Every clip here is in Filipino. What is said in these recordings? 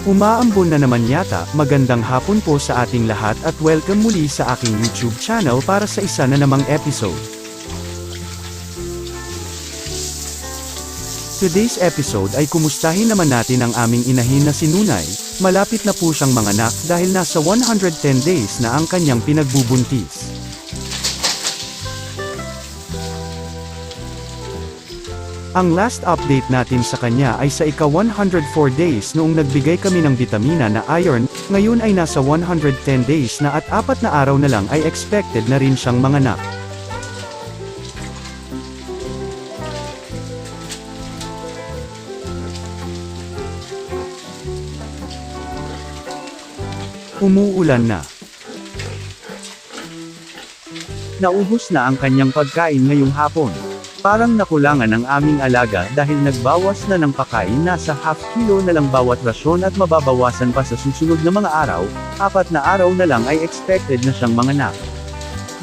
Umaambon na naman yata, magandang hapon po sa ating lahat at welcome muli sa aking YouTube channel para sa isa na namang episode. Today's episode ay kumustahin naman natin ang aming inahin na si Nunay. Malapit na po siyang manganak dahil nasa 110 days na ang kanyang pinagbubuntis. Ang last update natin sa kanya ay sa ika-104 days noong nagbigay kami ng bitamina na iron, ngayon ay nasa 110 days na at 4 na araw na lang ay expected na rin siyang manganak. Umuulan na. Naubos na ang kanyang pagkain ngayong hapon. Parang nakulangan ang aming alaga dahil nagbawas na ng pakain, nasa half kilo na lang bawat rasyon at mababawasan pa sa susunod na mga araw, 4 na araw na lang ay expected na siyang manganak.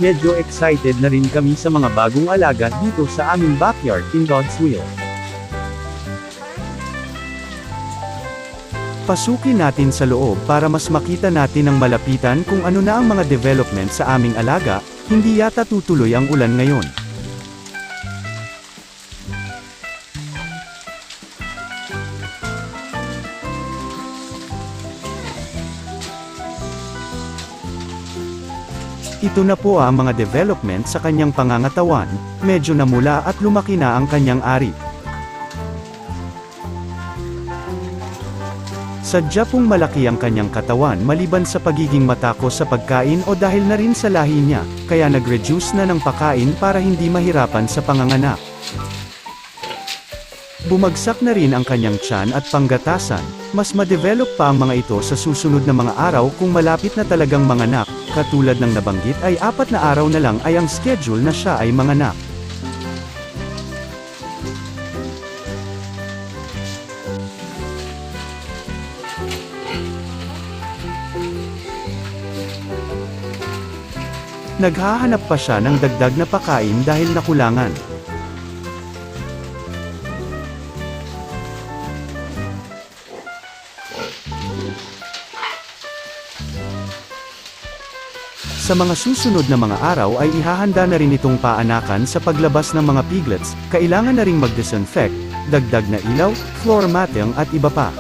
Medyo excited na rin kami sa mga bagong alaga dito sa aming backyard in God's will. Pasukin natin sa loob para mas makita natin ng malapitan kung ano na ang mga development sa aming alaga. Hindi yata tutuloy ang ulan ngayon. Ito na po ang mga development sa kanyang pangangatawan, medyo namula at lumaki na ang kanyang ari. Sadya pong malaki ang kanyang katawan maliban sa pagiging matakos sa pagkain o dahil na rin sa lahi niya, kaya nag-reduce na ng pagkain para hindi mahirapan sa panganganak. Bumagsak na rin ang kanyang tiyan at panggatasan, mas ma-develop pa ang mga ito sa susunod na mga araw kung malapit na talagang manganak, katulad ng nabanggit ay 4 na araw na lang ay ang schedule na siya ay manganak. Naghahanap pa siya ng dagdag na pakain dahil nakulangan. Sa mga susunod na mga araw ay ihahanda na rin itong paanakan sa paglabas ng mga piglets, kailangan na ring mag-disinfect, dagdag na ilaw, floor matting at iba pa.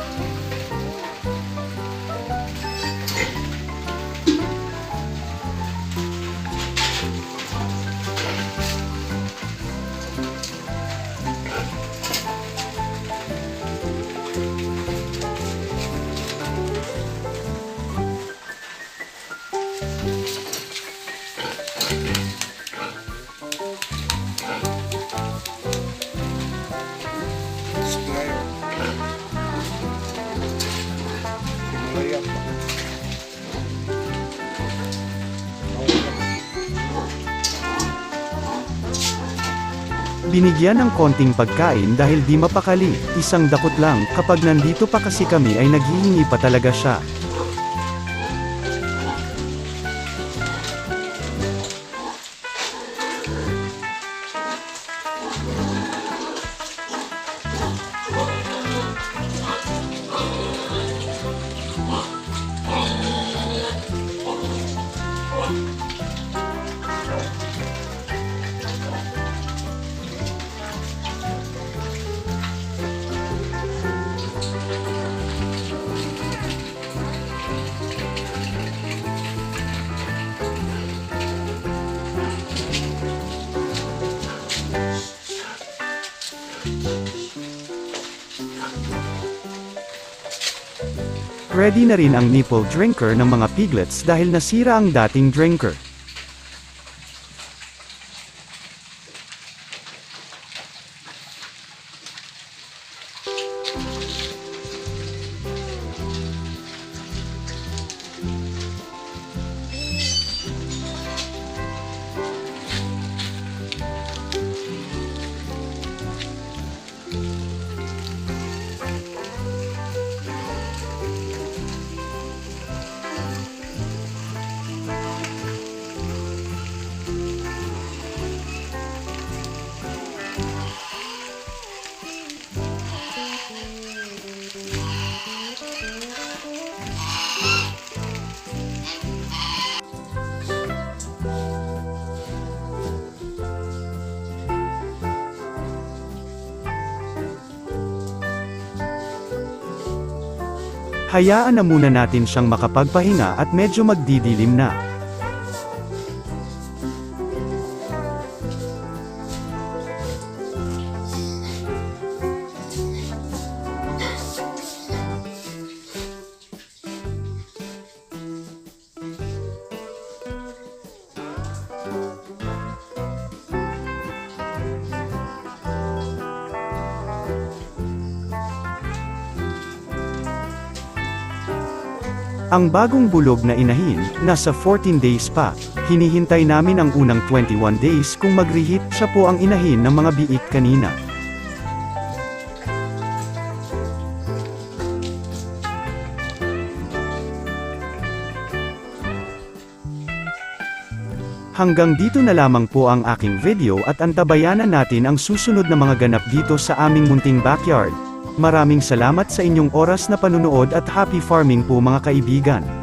Binigyan ng konting pagkain dahil di mapakali, isang dakot lang, kapag nandito pa kasi kami ay naghihingi pa talaga siya. Ready na rin ang nipple drinker ng mga piglets dahil nasira ang dating drinker. Hayaan na muna natin siyang makapagpahinga at medyo magdidilim na. Ang bagong bulog na inahin, nasa 14 days pa. Hinihintay namin ang unang 21 days kung mag-reheat. Siya po ang inahin ng mga biik kanina. Hanggang dito na lamang po ang aking video at antabayanan natin ang susunod na mga ganap dito sa aming munting backyard. Maraming salamat sa inyong oras na panunood at happy farming po mga kaibigan.